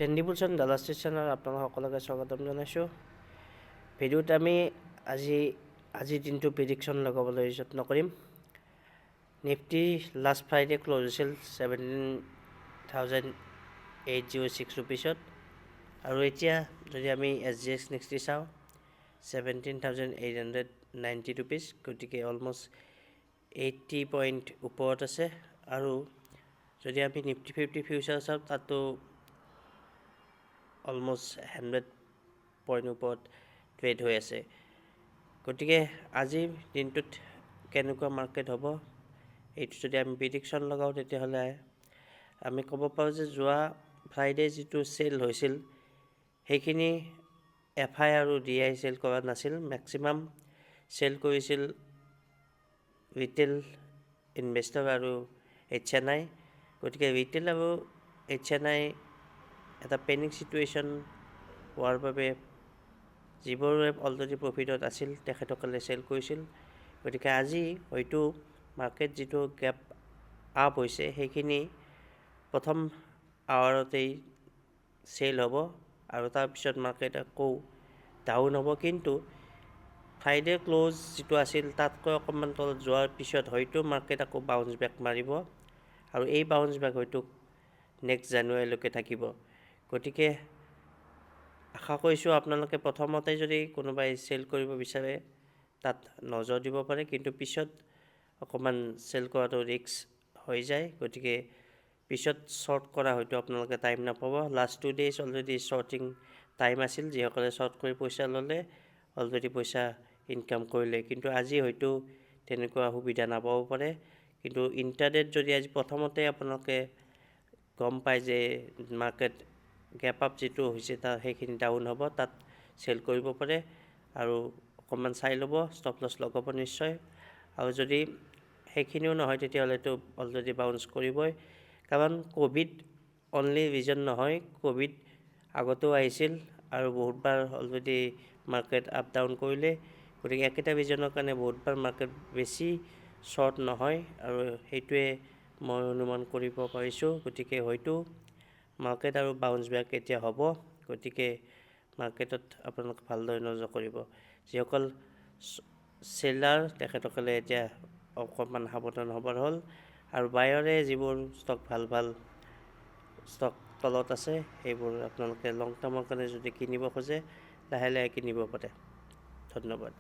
ট্ৰেণ্ডিবুলছন Dallas channel আপোনালোক সকলোকে স্বাগতম জনাইছোঁ। ভিডিঅ'ত আমি আজিৰ দিনটো প্ৰেডিকশ্যন লগাবলৈ যত্ন কৰিম। নিফটি লাষ্ট ফ্ৰাইডে ক্ল'জ হৈছিল 17,806 ৰুপিছত, আৰু এতিয়া যদি আমি SGX নিফটি চাওঁ 17,890 ৰুপিছ, গতিকে অলমষ্ট 80 পইণ্ট ওপৰত আছে। আৰু যদি আমি নিফটি 50 ফিউচাৰ চাওঁ তাতো অলমষ্ট 100 পইণ্ট ওপৰত ট্ৰেড হৈ আছে। গতিকে আজিৰ দিনটোত কেনেকুৱা মাৰ্কেট হ'ব এইটো যদি আমি প্ৰেডিকশ্যন লগাওঁ তেতিয়াহ'লে আমি ক'ব পাৰোঁ যে যোৱা ফ্ৰাইডে যিটো চেল হৈছিল সেইখিনি FI আৰু DI চেল কৰা নাছিল। মেক্সিমাম চেল কৰিছিল ৰিটেইল ইনভেষ্টৰ আৰু HNI। গতিকে ৰিটেইল আৰু HNI এটা পেনিক চিটুৱেশ্যন হোৱাৰ বাবে যিবোৰে অলৰেডি প্ৰফিটত আছিল তেখেতসকলে চেল কৰিছিল। গতিকে আজি হয়তো মাৰ্কেট যিটো গেপ আপ হৈছে সেইখিনি প্ৰথম আৱাৰতেই চেল হ'ব আৰু তাৰপিছত মাৰ্কেট আকৌ ডাউন হ'ব। কিন্তু ফ্ৰাইডে ক্ল'জ যিটো আছিল তাতকৈ অকণমান তলত যোৱাৰ পিছত হয়তো মাৰ্কেট আকৌ বাউন্স বেক মাৰিব, আৰু এই বাউন্স বেক হয়তো নেক্সট জানুৱাৰীলৈকে থাকিব। গতিকে আশা কৰিছোঁ আপোনালোকে প্ৰথমতে যদি কোনোবাই চেল কৰিব বিচাৰে তাত নজৰ দিব পাৰে, কিন্তু পিছত অকণমান চেল কৰাটো ৰিস্ক হৈ যায়। গতিকে পিছত শ্বৰ্ট কৰা হয়তো আপোনালোকে টাইম নাপাব। লাষ্ট 2 days অলৰেডি শ্বৰ্টিং টাইম আছিল, যিসকলে শ্বৰ্ট কৰি পইচা ল'লে অলৰেডি পইচা ইনকাম কৰিলে, কিন্তু আজি হয়তো তেনেকুৱা সুবিধা নাপাব পাৰে। কিন্তু ইণ্টাৰডেত যদি আজি প্ৰথমতে আপোনালোকে গম পায় যে মাৰ্কেট গেপ আপ যিটো হৈছে তাৰ সেইখিনি ডাউন হ'ব, তাত চেল কৰিব পাৰে আৰু অকণমান চাই ল'ব, ষ্টপ লছ লগাব নিশ্চয়। আৰু যদি সেইখিনিও নহয় তেতিয়াহ'লেতো অলৰেডি বাউন্স কৰিবই, কাৰণ ক'ভিড অনলি ৰিজন নহয়, ক'ভিড আগতেও আহিছিল আৰু বহুতবাৰ অলৰেডি মাৰ্কেট আপ ডাউন কৰিলে। গতিকে একেটা ৰিজনৰ কাৰণে বহুতবাৰ মাৰ্কেট বেছি শ্বৰ্ট নহয়, আৰু সেইটোৱে মই অনুমান কৰিব পাৰিছোঁ। গতিকে হয়তো মাৰ্কেট আৰু বাউন্স বেক এতিয়া হ'ব। গতিকে মাৰ্কেটত আপোনালোকে ভালদৰে নজৰ কৰিব। যিসকল চেলাৰ তেখেতসকলে এতিয়া অকণমান সাৱধান হ'বৰ হ'ল, আৰু বায়ৰে যিবোৰ ষ্টক ভাল ষ্টক তলত আছে সেইবোৰ আপোনালোকে লং টাৰ্মৰ কাৰণে যদি কিনিব খোজে লাহে লাহে কিনিব পাৰে। ধন্যবাদ।